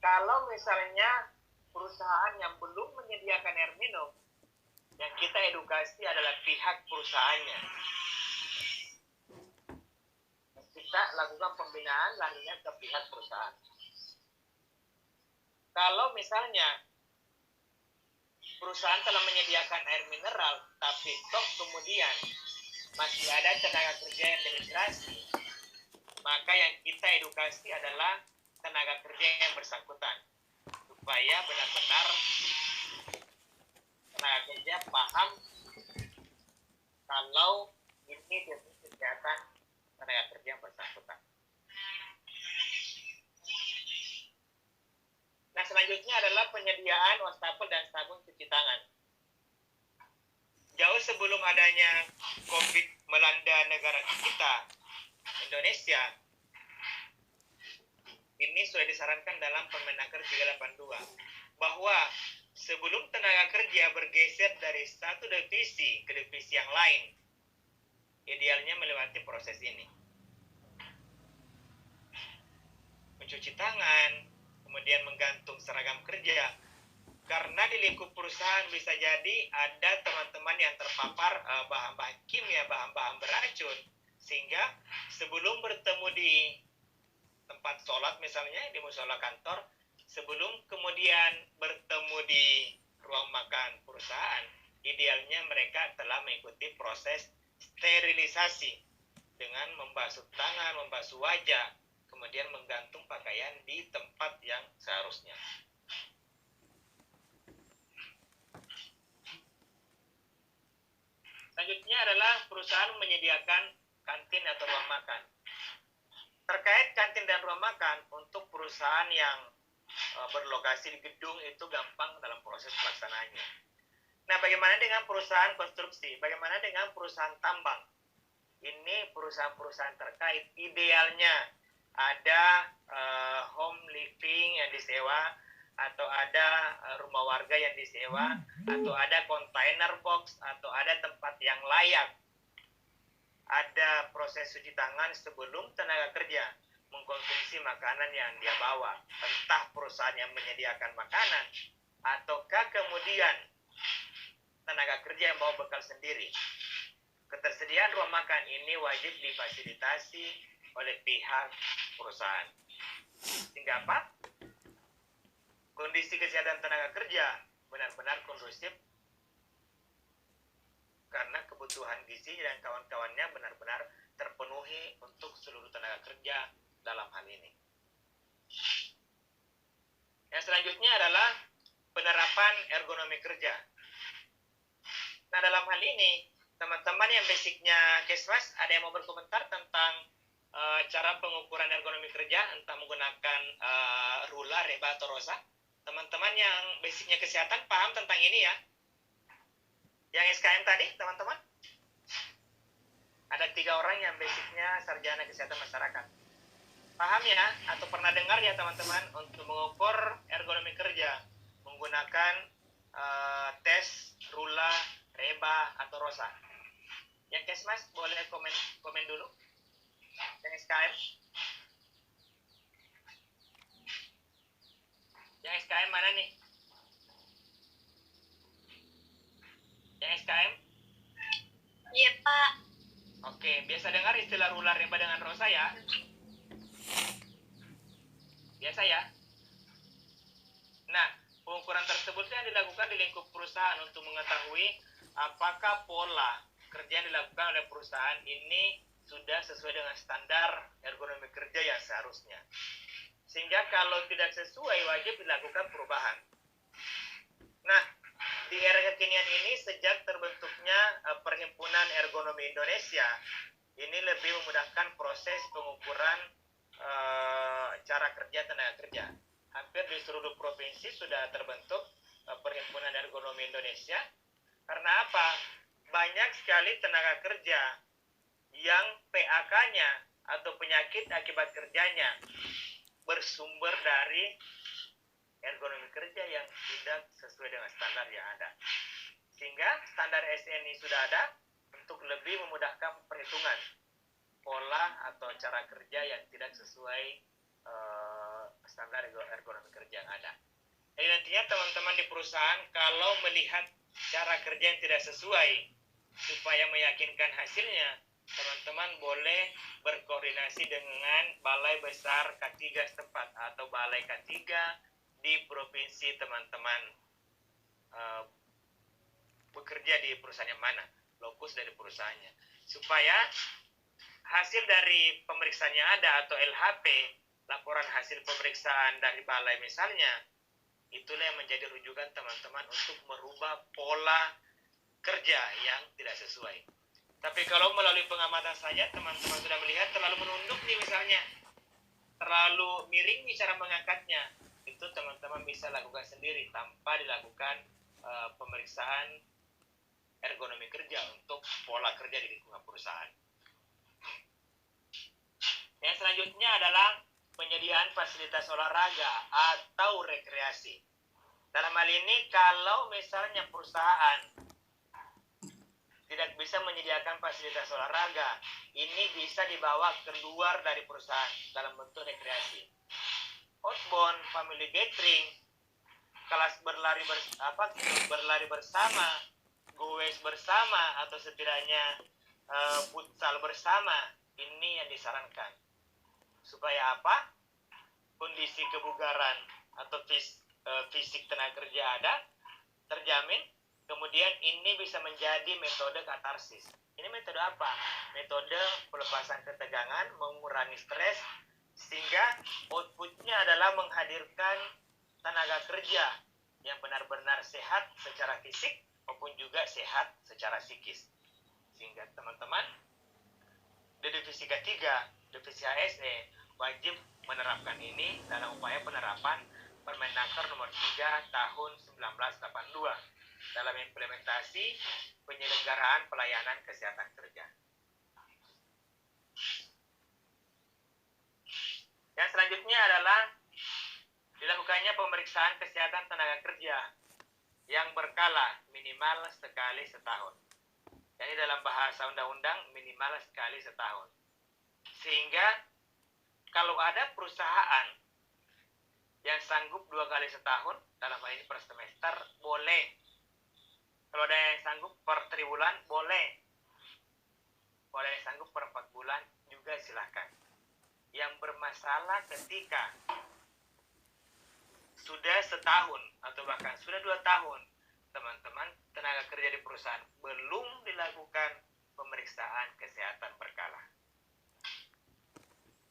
Kalau misalnya perusahaan yang belum menyediakan air minum, yang kita edukasi adalah pihak perusahaannya. Kita lakukan pembinaan larinya ke pihak perusahaan. Kalau misalnya perusahaan telah menyediakan air mineral, tapi toh kemudian masih ada tenaga kerja yang dehidrasi, maka yang kita edukasi adalah tenaga kerja yang bersangkutan, supaya benar-benar tenaga kerja paham kalau ini definisi kesehatan tenaga kerja yang bersangkutan. Nah, selanjutnya adalah penyediaan wastafel dan sabun cuci tangan. Jauh sebelum adanya COVID melanda negara kita, Indonesia, ini sudah disarankan dalam Permenaker 382 bahwa sebelum tenaga kerja bergeser dari satu divisi ke divisi yang lain, idealnya melewati proses ini. Mencuci tangan, kemudian menggantung seragam kerja. Karena di lingkup perusahaan bisa jadi ada teman-teman yang terpapar bahan-bahan kimia, bahan-bahan beracun, sehingga sebelum bertemu di tempat sholat misalnya, di musola kantor, sebelum kemudian bertemu di ruang makan perusahaan, idealnya mereka telah mengikuti proses sterilisasi dengan membasuh tangan, membasuh wajah, kemudian menggantung pakaian di tempat yang seharusnya. Selanjutnya adalah perusahaan menyediakan kantin atau ruang makan. Terkait kantin dan ruang makan, untuk perusahaan yang berlokasi di gedung itu gampang dalam proses pelaksanaannya. Nah, bagaimana dengan perusahaan konstruksi? Bagaimana dengan perusahaan tambang? Ini perusahaan-perusahaan terkait, idealnya ada home living yang disewa, atau ada rumah warga yang disewa, atau ada container box, atau ada tempat yang layak. Ada proses cuci tangan sebelum tenaga kerja mengkonsumsi makanan yang dia bawa. Entah perusahaan yang menyediakan makanan, ataukah kemudian tenaga kerja yang bawa bekal sendiri. Ketersediaan ruang makan ini wajib difasilitasi oleh pihak perusahaan. Sehingga apa? Kondisi kesehatan tenaga kerja benar-benar kondusif, karena kebutuhan gizi dan kawan-kawannya benar-benar terpenuhi untuk seluruh tenaga kerja dalam hal ini. Yang selanjutnya adalah penerapan ergonomi kerja. Nah, dalam hal ini, teman-teman yang basicnya Kesmas, ada yang mau berkomentar tentang cara pengukuran ergonomi kerja, entah menggunakan ruler, reba, atau rosa? Teman-teman yang basicnya kesehatan paham tentang ini ya? Yang SKM tadi, teman-teman? Ada 3 orang yang basicnya sarjana kesehatan masyarakat. Paham ya? Atau pernah dengar ya teman-teman, untuk mengukur ergonomi kerja menggunakan tes, rula, reba, atau rosa? Yang Kesmas boleh komen dulu. Yang SKM? Yang SKM mana nih? Yang SKM? Iya, Pak. Oke, biasa dengar istilah ruler, reba, dengan rosa ya? Biasa ya? Nah, pengukuran tersebut yang dilakukan di lingkup perusahaan untuk mengetahui apakah pola kerja yang dilakukan oleh perusahaan ini sudah sesuai dengan standar ergonomi kerja yang seharusnya. Sehingga kalau tidak sesuai, wajib dilakukan perubahan. Nah, di era kekinian ini, sejak terbentuknya Perhimpunan Ergonomi Indonesia, ini lebih memudahkan proses pengukuran cara kerja tenaga kerja. Hampir di seluruh provinsi sudah terbentuk Perhimpunan Ergonomi Indonesia. Karena apa? Banyak sekali tenaga kerja yang PAK-nya atau penyakit akibat kerjanya bersumber dari ergonomi kerja yang tidak sesuai dengan standar yang ada. Sehingga standar SNI sudah ada untuk lebih memudahkan perhitungan pola atau cara kerja yang tidak sesuai standar ergonomi kerja. perusahaan kalau melihat cara kerja yang tidak sesuai. Supaya meyakinkan hasilnya, teman-teman boleh berkoordinasi dengan Balai Besar K3 setempat atau Balai K3 di provinsi teman-teman bekerja di perusahaan yang mana, lokus dari perusahaannya, supaya hasil dari pemeriksaan yang ada atau LHP, laporan hasil pemeriksaan dari balai misalnya, itulah yang menjadi rujukan teman-teman untuk merubah pola kerja yang tidak sesuai. Tapi kalau melalui pengamatan saja teman-teman sudah melihat terlalu menunduk nih misalnya, terlalu miring nih cara mengangkatnya, itu teman-teman bisa lakukan sendiri tanpa dilakukan pemeriksaan ergonomi kerja untuk pola kerja di lingkungan perusahaan. Yang selanjutnya adalah penyediaan fasilitas olahraga atau rekreasi. Dalam hal ini kalau misalnya perusahaan tidak bisa menyediakan fasilitas olahraga, ini bisa dibawa keluar dari perusahaan dalam bentuk rekreasi. Outbound, family gathering, kelas berlari bersama, goes bersama, atau setidaknya futsal bersama, ini yang disarankan. Supaya apa? Kondisi kebugaran atau fisik tenaga kerja ada, terjamin. Kemudian ini bisa menjadi metode katarsis. Ini metode apa? Metode pelepasan ketegangan, mengurangi stres, sehingga outputnya adalah menghadirkan tenaga kerja yang benar-benar sehat secara fisik maupun juga sehat secara psikis. Sehingga teman-teman di divisi K3, divisi HSE wajib menerapkan ini dalam upaya penerapan Permenaker nomor 3 tahun 1982 dalam implementasi penyelenggaraan pelayanan kesehatan kerja. Yang selanjutnya adalah dilakukannya pemeriksaan kesehatan tenaga kerja yang berkala minimal sekali setahun. Jadi dalam bahasa undang-undang minimal sekali setahun. Sehingga kalau ada perusahaan yang sanggup 2 kali setahun, dalam hal ini per semester, boleh. Kalau ada yang sanggup per triwulan, boleh. Kalau ada yang sanggup per 4 bulan, juga silakan. Yang bermasalah ketika sudah setahun atau bahkan sudah 2 tahun, teman-teman tenaga kerja di perusahaan belum dilakukan pemeriksaan kesehatan berkala.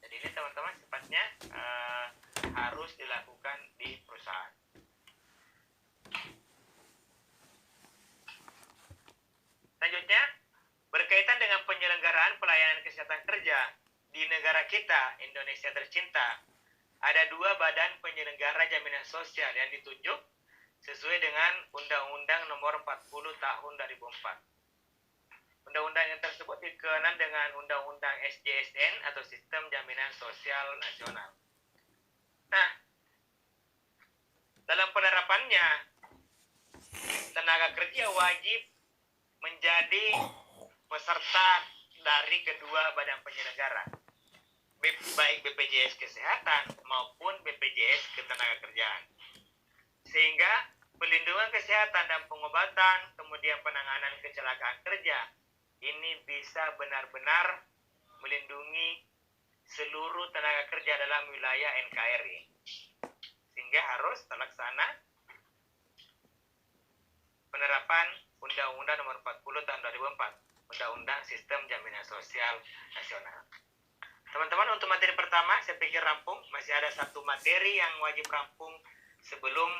Jadi ini teman-teman sifatnya harus dilakukan di perusahaan. Selanjutnya, berkaitan dengan penyelenggaraan pelayanan kesehatan kerja di negara kita, Indonesia tercinta, ada 2 badan penyelenggara jaminan sosial yang ditunjuk sesuai dengan Undang-Undang Nomor 40 Tahun 2004. Undang-undang yang tersebut dikenal dengan Undang-Undang SJSN atau Sistem Jaminan Sosial Nasional. Nah, dalam penerapannya, tenaga kerja wajib menjadi peserta dari kedua badan penyelenggara, baik BPJS Kesehatan maupun BPJS Ketenagakerjaan. Sehingga pelindungan kesehatan dan pengobatan, kemudian penanganan kecelakaan kerja, ini bisa benar-benar melindungi seluruh tenaga kerja dalam wilayah NKRI. Sehingga harus terlaksana penerapan Undang-Undang Nomor 40 Tahun 2004, Undang-Undang Sistem Jaminan Sosial Nasional. Teman-teman, untuk materi pertama saya pikir rampung. Masih ada 1 materi yang wajib rampung sebelum